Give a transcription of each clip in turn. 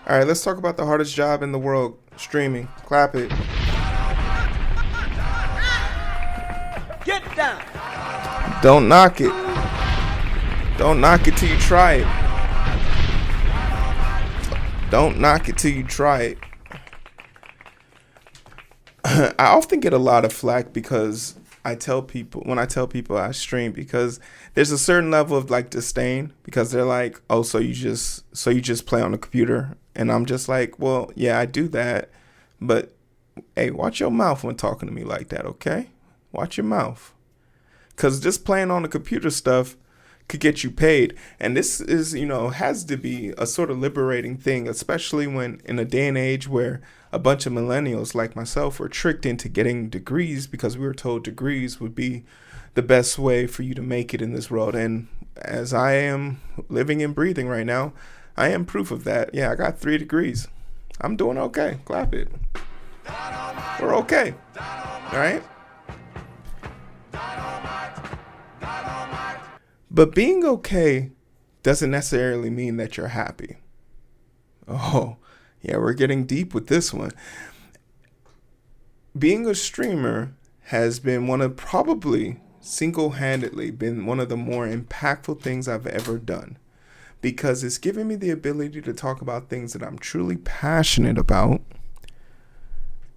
All right, let's talk about the hardest job in the world, streaming. Clap it. Get down. Don't knock it. Don't knock it till you try it. Don't knock it till you try it. I often get a lot of flack because I tell people I stream, because there's a certain level of like disdain, because they're like, "Oh, so you just play on the computer?" And I'm just like, "Well, yeah, I do that, but hey, watch your mouth when talking to me like that, okay? Watch your mouth." Cuz just playing on the computer stuff could get you paid, and this is, has to be a sort of liberating thing, especially when in a day and age where a bunch of millennials like myself were tricked into getting degrees because we were told degrees would be the best way for you to make it in this world. And as I am living and breathing right now, I am proof of that. Yeah, I got 3 degrees. I'm doing okay. Clap it. We're okay. All right? But being okay doesn't necessarily mean that you're happy. Oh, yeah, we're getting deep with this one. Being a streamer has been probably single-handedly been one of the more impactful things I've ever done, because it's given me the ability to talk about things that I'm truly passionate about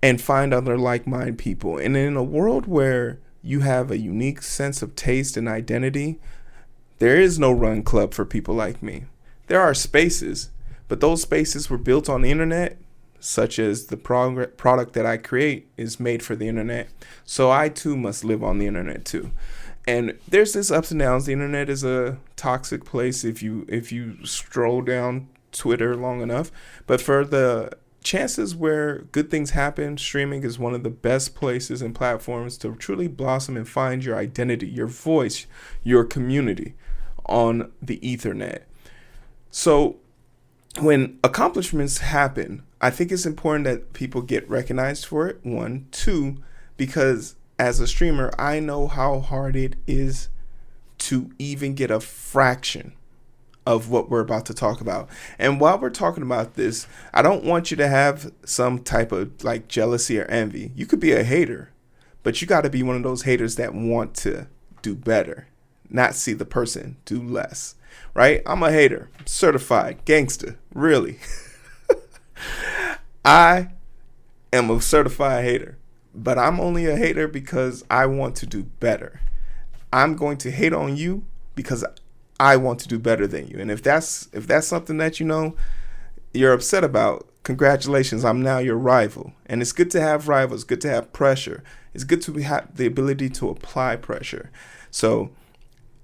and find other like-minded people. And in a world where you have a unique sense of taste and identity, there is no run club for people like me. There are spaces, but those spaces were built on the internet, such as the product that I create is made for the internet. So I too must live on the internet too. And there's this ups and downs. The internet is a toxic place if you stroll down Twitter long enough. But for the chances where good things happen, streaming is one of the best places and platforms to truly blossom and find your identity, your voice, your community on the Ethernet. So when accomplishments happen, I think it's important that people get recognized for it. 1, 2, because as a streamer, I know how hard it is to even get a fraction of what we're about to talk about. And while we're talking about this, I don't want you to have some type of like jealousy or envy. You could be a hater, but you got to be one of those haters that want to do better, not see the person do less, right? I'm a hater, certified gangster, really. I am a certified hater, but I'm only a hater because I want to do better. I'm going to hate on you because I want to do better than you. And if that's something that you're upset about, congratulations, I'm now your rival. And it's good to have rivals, good to have pressure. It's good to have the ability to apply pressure. So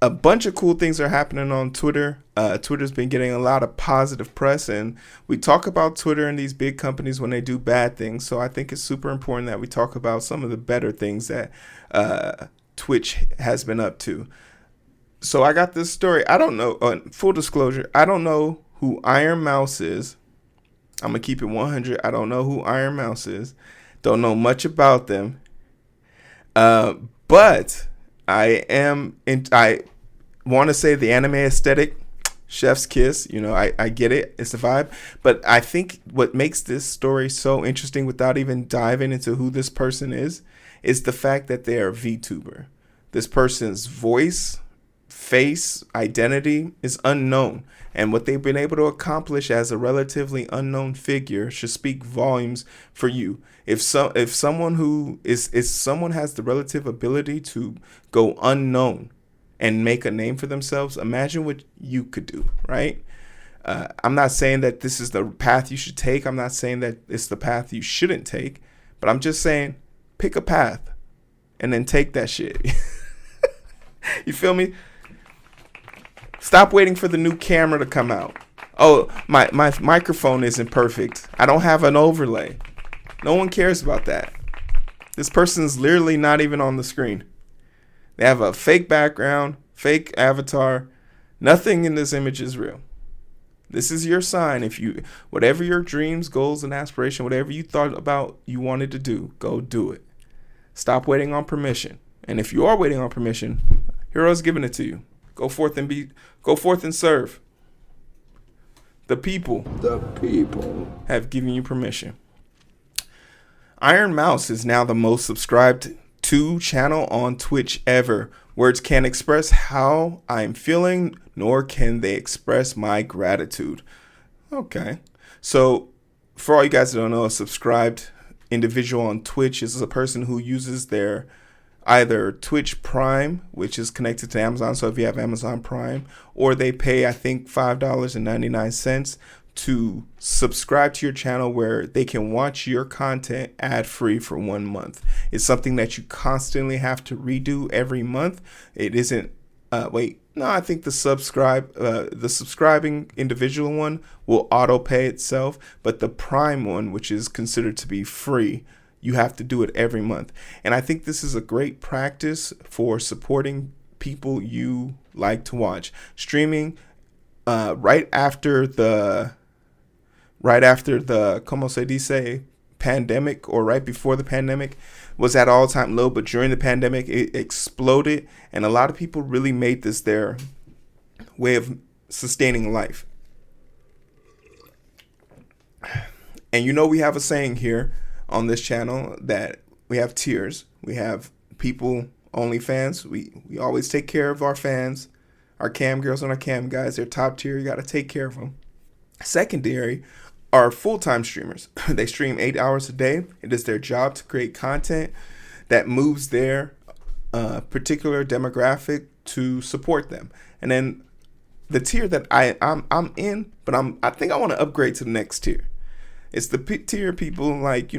a bunch of cool things are happening on Twitter. Twitter's been getting a lot of positive press, and we talk about Twitter and these big companies when they do bad things. So I think it's super important that we talk about some of the better things that Twitch has been up to. So I got this story. I don't know. Full disclosure, I don't know who Ironmouse is. I'm going to keep it 100. I don't know who Ironmouse is. Don't know much about them. But I want to say the anime aesthetic, chef's kiss, I get it. It's the vibe. But I think what makes this story so interesting, without even diving into who this person is the fact that they are a VTuber. This person's voice, face, identity is unknown. And what they've been able to accomplish as a relatively unknown figure should speak volumes for you. If someone has the relative ability to go unknown and make a name for themselves, imagine what you could do, right? I'm not saying that this is the path you should take. I'm not saying that it's the path you shouldn't take, but I'm just saying pick a path and then take that shit. You feel me? Stop waiting for the new camera to come out. Oh, my microphone isn't perfect. I don't have an overlay. No one cares about that. This person's literally not even on the screen. They have a fake background, fake avatar. Nothing in this image is real. This is your sign. Whatever your dreams, goals, and aspiration, whatever you thought about you wanted to do, go do it. Stop waiting on permission. And if you are waiting on permission, Hero's giving it to you. Go forth and serve. The people The people. have given you permission. Ironmouse is now the most subscribed to channel on Twitch ever. Words can't express how I'm feeling, nor can they express my gratitude. Okay. So, for all you guys that don't know, a subscribed individual on Twitch is a person who uses their either Twitch Prime, which is connected to Amazon. So if you have Amazon Prime, or they pay, I think, $5.99 to subscribe to your channel where they can watch your content ad-free for 1 month. It's something that you constantly have to redo every month. It isn't, I think the subscribing individual one will auto pay itself, but the Prime one, which is considered to be free, you have to do it every month. And I think this is a great practice for supporting people you like to watch. Streaming right after the como se dice, pandemic, or right before the pandemic, was at all-time low, but during the pandemic it exploded, and a lot of people really made this their way of sustaining life. And we have a saying here on this channel that we have tiers. We have people only fans. We always take care of our fans, our cam girls and our cam guys. They're top tier. You got to take care of them. Secondary are full-time streamers. They stream 8 hours a day. It is their job to create content that moves their particular demographic to support them. And then the tier that I'm in, but I think I want to upgrade to the next tier. It's the tier people like,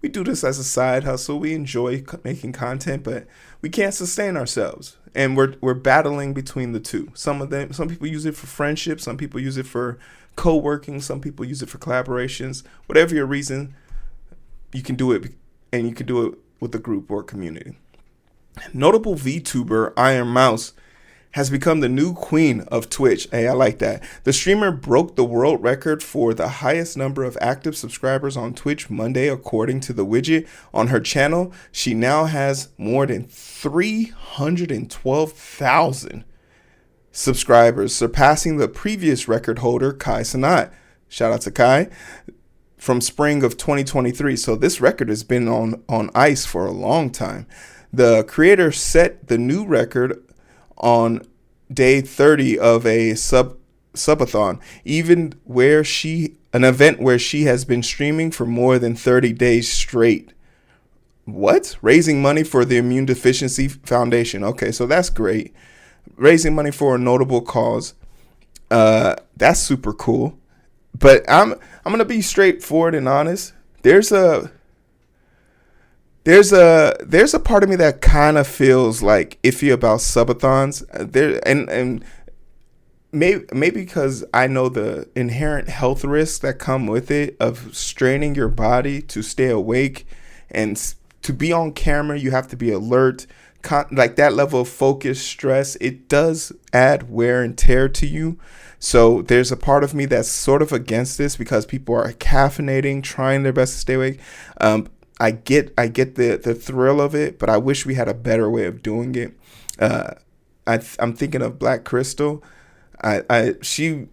we do this as a side hustle. We enjoy making content, but we can't sustain ourselves. And we're battling between the two. Some people use it for friendship. Some people use it for co-working. Some people use it for collaborations. Whatever your reason, you can do it, and you can do it with a group or a community. Notable VTuber Ironmouse has become the new queen of Twitch. Hey, I like that. The streamer broke the world record for the highest number of active subscribers on Twitch Monday, according to the widget on her channel. She now has more than 312,000 subscribers, surpassing the previous record holder, Kai Sanat. Shout out to Kai, from spring of 2023. So this record has been on ice for a long time. The creator set the new record on day 30 of a subathon, an event where she has been streaming for more than 30 days straight. What? Raising money for the Immune Deficiency Foundation. Okay, so that's great. Raising money for a notable cause. That's super cool. But I'm gonna be straightforward and honest. There's a part of me that kind of feels like iffy about subathons. And maybe because I know the inherent health risks that come with it, of straining your body to stay awake, and to be on camera, you have to be alert. Like that level of focus, stress, it does add wear and tear to you. So there's a part of me that's sort of against this, because people are caffeinating, trying their best to stay awake. I get the thrill of it, but I wish we had a better way of doing it. I'm thinking of Black Crystal. She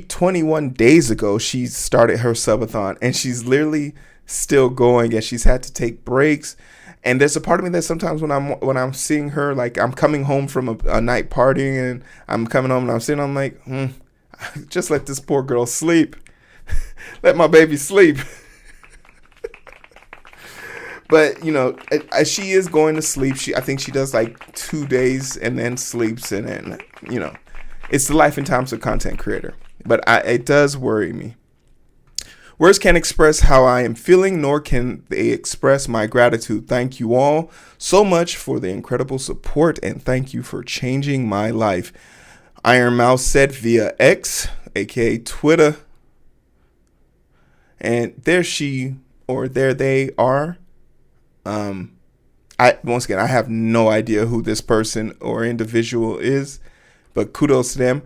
21 days ago, she started her subathon, and she's literally still going, and she's had to take breaks. And there's a part of me that sometimes when I'm seeing her, like I'm coming home from a night partying, and I'm coming home and I'm sitting, I'm like, just let this poor girl sleep. Let my baby sleep. But, she is going to sleep. I think she does like 2 days and then sleeps. And then, it's the life and times of content creator. But it does worry me. Words can't express how I am feeling, nor can they express my gratitude. Thank you all so much for the incredible support, and thank you for changing my life. Ironmouse said via X, aka Twitter. And there they are. I have no idea who this person or individual is, but kudos to them.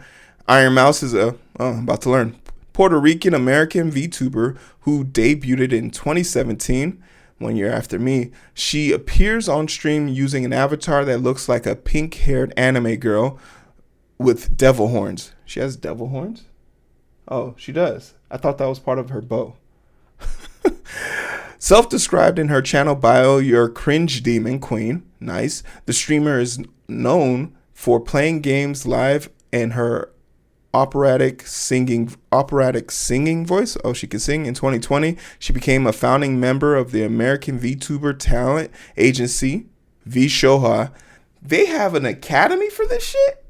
Ironmouse is I'm about to learn, Puerto Rican American VTuber who debuted in 2017, 1 year after me. She appears on stream using an avatar that looks like a pink-haired anime girl with devil horns. She has devil horns? Oh, she does. I thought that was part of her bow. Self-described in her channel bio, your cringe demon queen. Nice. The streamer is known for playing games live and her operatic singing voice. Oh, she can sing. In 2020, she became a founding member of the American VTuber talent agency, VShoha. They have an academy for this shit?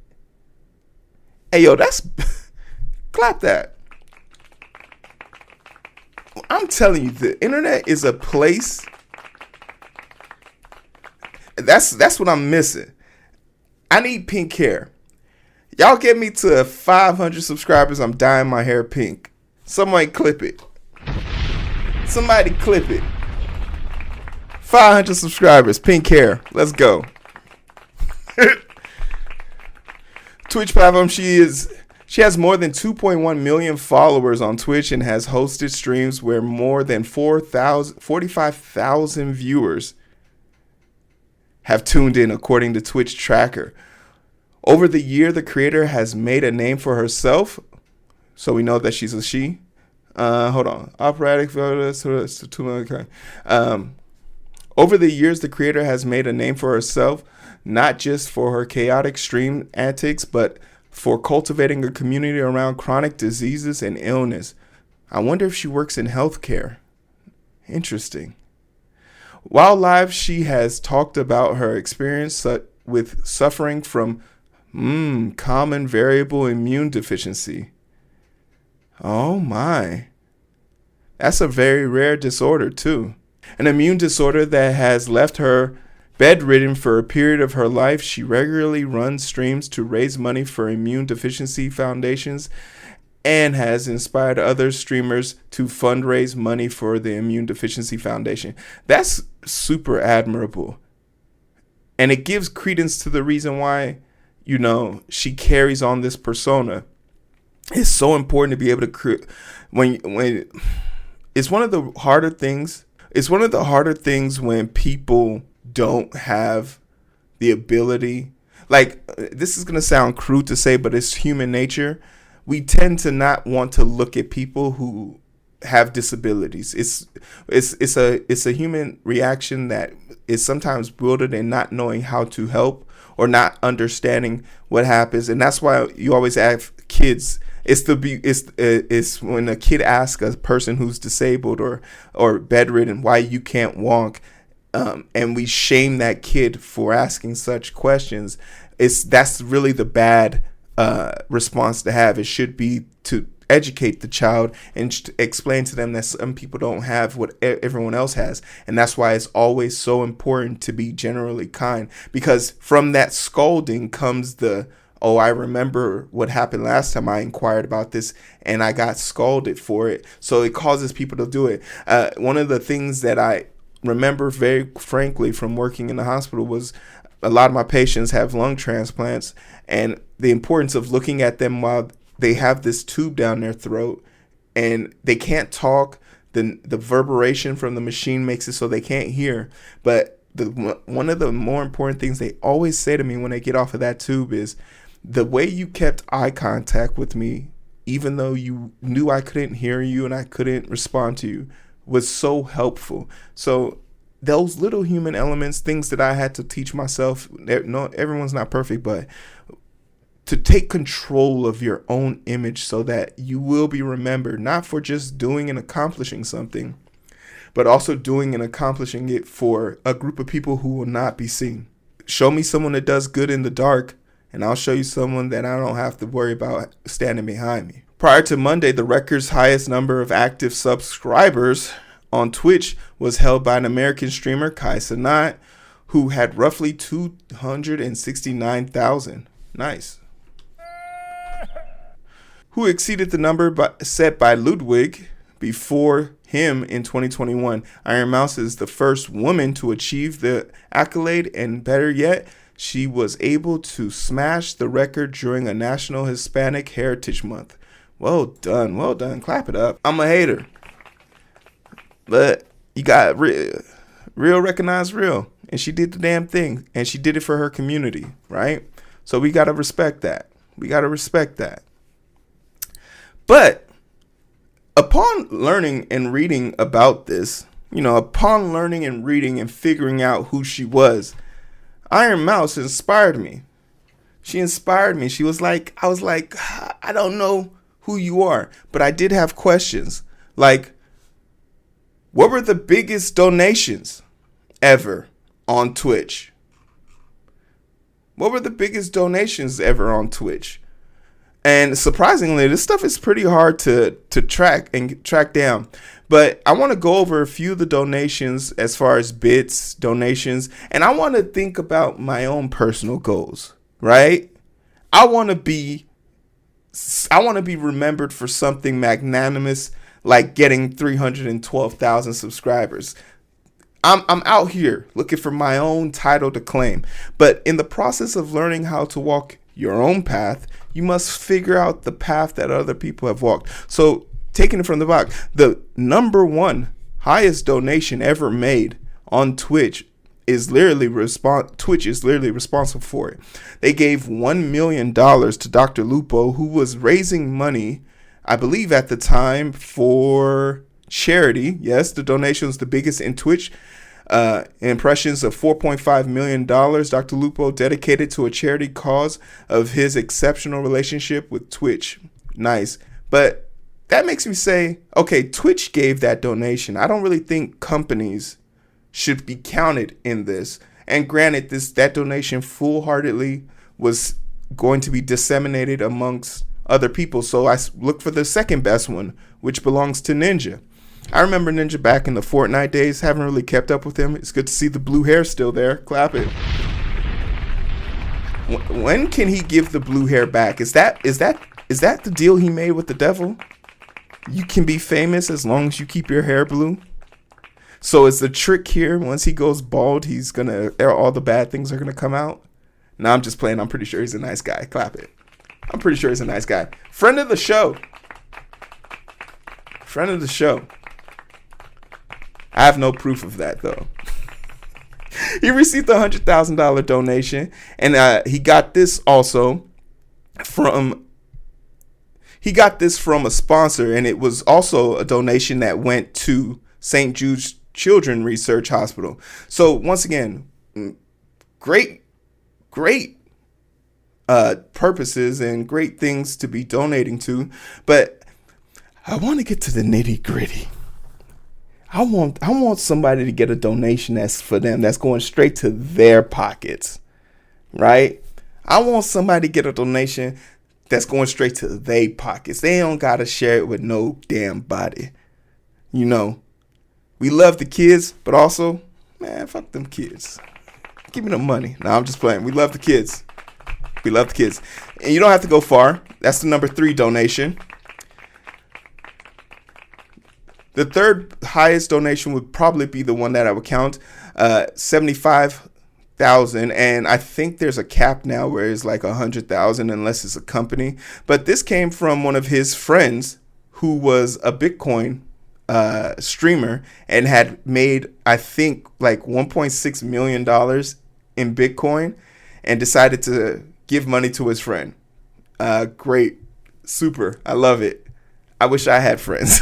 Hey, yo, that's... clap that. I'm telling you, the internet is a place. That's what I'm missing. I need pink hair. Y'all get me to 500 subscribers, I'm dyeing my hair pink. Somebody clip it. Somebody clip it. 500 subscribers, pink hair. Let's go. Twitch platform, she has more than 2.1 million followers on Twitch and has hosted streams where more than 45,000 viewers have tuned in, according to Twitch Tracker. Over the year, the creator has made a name for herself, so we know that she's a she. Hold on. Operatic. Over the years, the creator has made a name for herself, not just for her chaotic stream antics, but for cultivating a community around chronic diseases and illness. I wonder if she works in healthcare. Interesting. While live, she has talked about her experience with suffering from common variable immune deficiency. Oh my. That's a very rare disorder too. An immune disorder that has left her bedridden for a period of her life. She regularly runs streams to raise money for immune deficiency foundations and has inspired other streamers to fundraise money for the Immune Deficiency Foundation. That's super admirable. And it gives credence to the reason why, she carries on this persona. It's so important to be able to create when it's one of the harder things. It's one of the harder things when people don't have the ability. Like, this is going to sound crude to say, but it's human nature. We tend to not want to look at people who have disabilities. It's a human reaction that is sometimes rooted in not knowing how to help or not understanding what happens. And that's why you always have kids. It's when a kid asks a person who's disabled or bedridden why you can't walk, and we shame that kid for asking such questions. That's really the bad response to have. It should be to educate the child and explain to them that some people don't have what everyone else has. And that's why it's always so important to be generally kind, because from that scolding comes I remember what happened last time I inquired about this and I got scolded for it. So it causes people to do it. One of the things that I remember very frankly from working in the hospital was a lot of my patients have lung transplants, and the importance of looking at them while they have this tube down their throat and they can't talk. The reverberation from the machine makes it so they can't hear. But one of the more important things they always say to me when they get off of that tube is, the way you kept eye contact with me, even though you knew I couldn't hear you and I couldn't respond to you, was so helpful. So those little human elements, things that I had to teach myself, no, everyone's not perfect, but to take control of your own image so that you will be remembered, not for just doing and accomplishing something, but also doing and accomplishing it for a group of people who will not be seen. Show me someone that does good in the dark, and I'll show you someone that I don't have to worry about standing behind me. Prior to Monday, the record's highest number of active subscribers on Twitch was held by an American streamer, Kai Cenat, who had roughly 269,000. Nice. Who exceeded the number set by Ludwig before him in 2021. Ironmouse is the first woman to achieve the accolade, and better yet, she was able to smash the record during a National Hispanic Heritage Month. Well done, well done. Clap it up. I'm a hater, but you got real recognize real, and she did the damn thing, and she did it for her community, right? So we gotta respect that. We gotta respect that. But Upon learning and reading about this, upon learning and reading and figuring out who she was, Ironmouse inspired me. She inspired me. I was like, I don't know who you are, but I did have questions. Like, what were the biggest donations ever on Twitch? What were the biggest donations ever on Twitch? And surprisingly, this stuff is pretty hard to track down. But I want to go over a few of the donations as far as bits, donations, and I want to think about my own personal goals, right? I want to be remembered for something magnanimous like getting 312,000 subscribers. I'm out here looking for my own title to claim. But in the process of learning how to walk your own path, you must figure out the path that other people have walked. So taking it from the box, the number one highest donation ever made on Twitch is literally Twitch is literally responsible for it. They gave $1 million to Dr. Lupo, who was raising money, I believe at the time, for charity. Yes, the donation was the biggest in Twitch. Impressions of $4.5 million Dr. Lupo dedicated to a charity cause of his exceptional relationship with Twitch. Nice. But that makes me say, okay, Twitch gave that donation. I don't really think companies should be counted in this. And granted, that donation full-heartedly was going to be disseminated amongst other people. So I look for the second best one, which belongs to Ninja. I remember Ninja back in the Fortnite days. Haven't really kept up with him. It's good to see the blue hair still there. Clap it. When can he give the blue hair back? Is that the deal he made with the devil? You can be famous as long as you keep your hair blue. So is the trick here, once he goes bald, all the bad things are gonna come out? No, I'm just playing. I'm pretty sure he's a nice guy. Clap it. I'm pretty sure he's a nice guy. Friend of the show. Friend of the show. I have no proof of that, though. He received a $100,000 donation, and he got this also from a sponsor, and it was also a donation that went to St. Jude's Children's Research Hospital. So once again, great purposes and great things to be donating to, but I want to get to the nitty gritty. I want somebody to get a donation that's for them, that's going straight to their pockets, right? I want somebody to get a donation that's going straight to their pockets. They don't got to share it with no damn body. We love the kids, but also, man, fuck them kids. Give me the money. No, I'm just playing. We love the kids. We love the kids. And you don't have to go far. That's the number 3 donation. The third highest donation would probably be the one that I would count, $75,000, and I think there's a cap now where it's like $100,000 unless it's a company. But this came from one of his friends who was a Bitcoin streamer and had made, I think, like $1.6 million in Bitcoin and decided to give money to his friend. Great, super, I love it. I wish I had friends.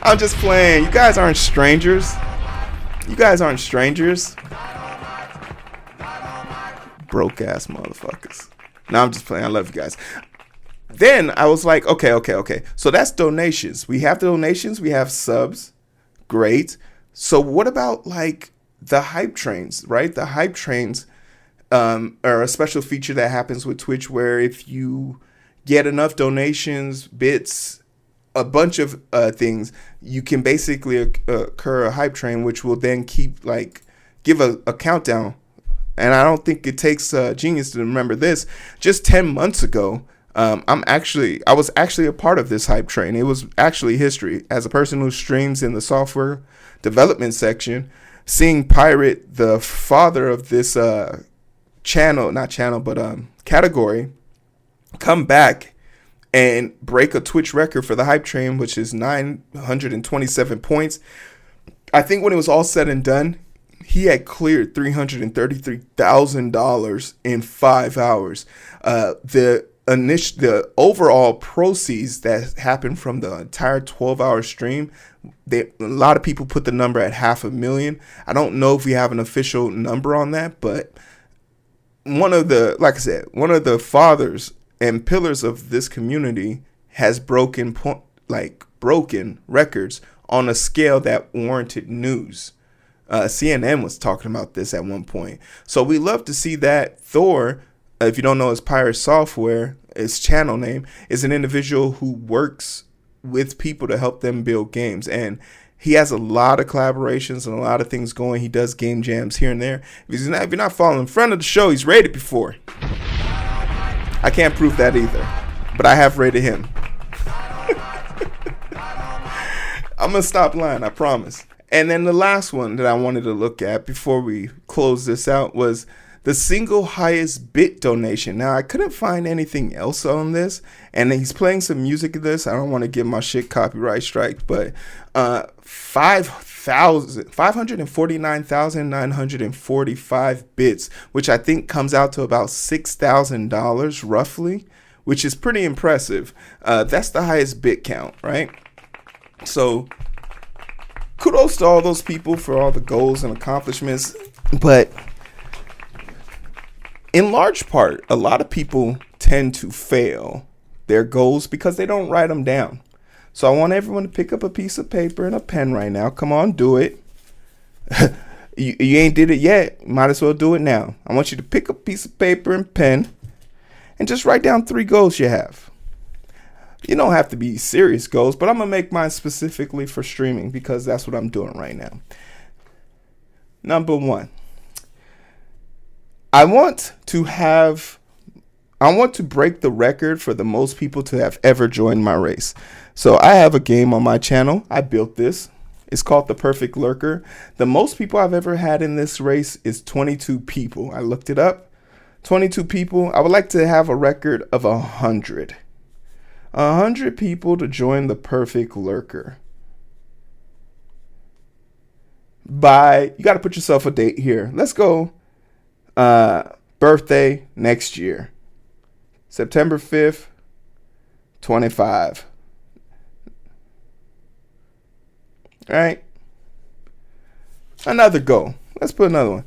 I'm just playing. You guys aren't strangers. You guys aren't strangers. Broke ass motherfuckers. No, I'm just playing. I love you guys. Then I was like, okay. So that's donations. We have donations. We have subs. Great. So what about like the hype trains, right? The hype trains are a special feature that happens with Twitch where if you get enough donations, bits, a bunch of things, you can basically occur a hype train, which will then give a countdown. And I don't think it takes a genius to remember this. Just 10 months ago, I was actually a part of this hype train. It was actually history. As a person who streams in the software development section, seeing Pirate, the father of this category, come back and break a Twitch record for the hype train, which is 927 points. I think when it was all said and done, he had cleared $333,000 in 5 hours. The the overall proceeds that happened from the entire 12-hour stream, a lot of people put the number at $500,000. I don't know if we have an official number on that, but one of the fathers and pillars of this community has broken records on a scale that warranted news. CNN was talking about this at one point. So we love to see that. Thor, if you don't know his Pirate Software, his channel name, is an individual who works with people to help them build games. And he has a lot of collaborations and a lot of things going. He does game jams here and there. If you're not following friend of the show, he's rated before. I can't prove that either, but I have rated him. I'm going to stop lying, I promise. And then the last one that I wanted to look at before we close this out was the single highest bit donation. Now, I couldn't find anything else on this, and he's playing some music of this. I don't want to get my shit copyright strike, but 549,945 bits, which I think comes out to about $6,000 roughly, which is pretty impressive. That's the highest bit count, right? So kudos to all those people for all the goals and accomplishments, but in large part, a lot of people tend to fail their goals because they don't write them down. So I want everyone to pick up a piece of paper and a pen right now. Come on, do it. You ain't did it yet. Might as well do it now. I want you to pick up a piece of paper and pen and just write down 3 goals you have. You don't have to be serious goals, but I'm going to make mine specifically for streaming because that's what I'm doing right now. Number 1. I want to break the record for the most people to have ever joined my race. So I have a game on my channel. I built this. It's called The Perfect Lurker. The most people I've ever had in this race is 22 people. I looked it up. 22 people. I would like to have a record of 100. 100 people to join The Perfect Lurker. You got to put yourself a date here. Let's go. Birthday next year, September 5th, 25. All right. Another goal. Let's put another one.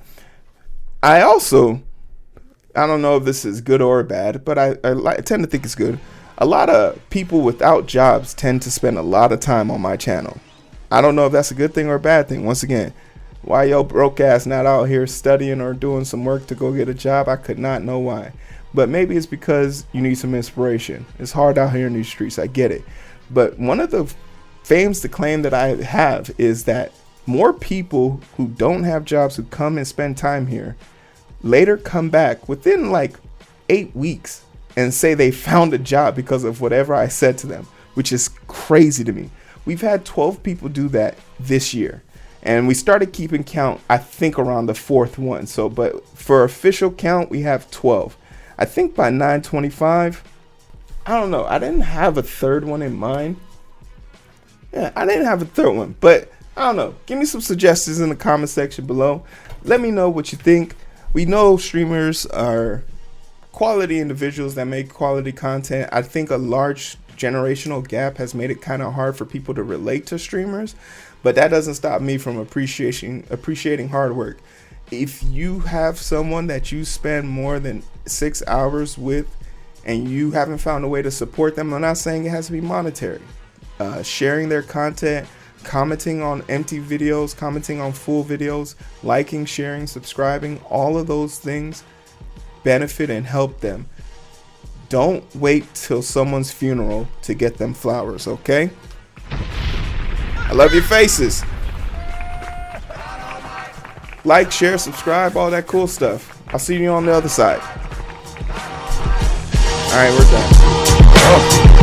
I don't know if this is good or bad, but I tend to think it's good. A lot of people without jobs tend to spend a lot of time on my channel. I don't know if that's a good thing or a bad thing. Once again, why yo broke ass not out here studying or doing some work to go get a job? I could not know why. But maybe it's because you need some inspiration. It's hard out here in these streets. I get it. But one of the claims that I have is that more people who don't have jobs who come and spend time here later come back within like 8 weeks and say they found a job because of whatever I said to them, which is crazy to me. We've had 12 people do that this year. And we started keeping count, I think, around the 4th one. So, but for official count, we have 12. I think by 9/25, I don't know. I didn't have a 3rd one in mind. Yeah, I didn't have a 3rd one. But I don't know. Give me some suggestions in the comment section below. Let me know what you think. We know streamers are quality individuals that make quality content. I think a large generational gap has made it kind of hard for people to relate to streamers. But that doesn't stop me from appreciating hard work. If you have someone that you spend more than 6 hours with and you haven't found a way to support them, I'm not saying it has to be monetary. Sharing their content, commenting on empty videos, commenting on full videos, liking, sharing, subscribing, all of those things benefit and help them. Don't wait till someone's funeral to get them flowers, okay? I love your faces. Like, share, subscribe, all that cool stuff. I'll see you on the other side. All right, we're done. Oh.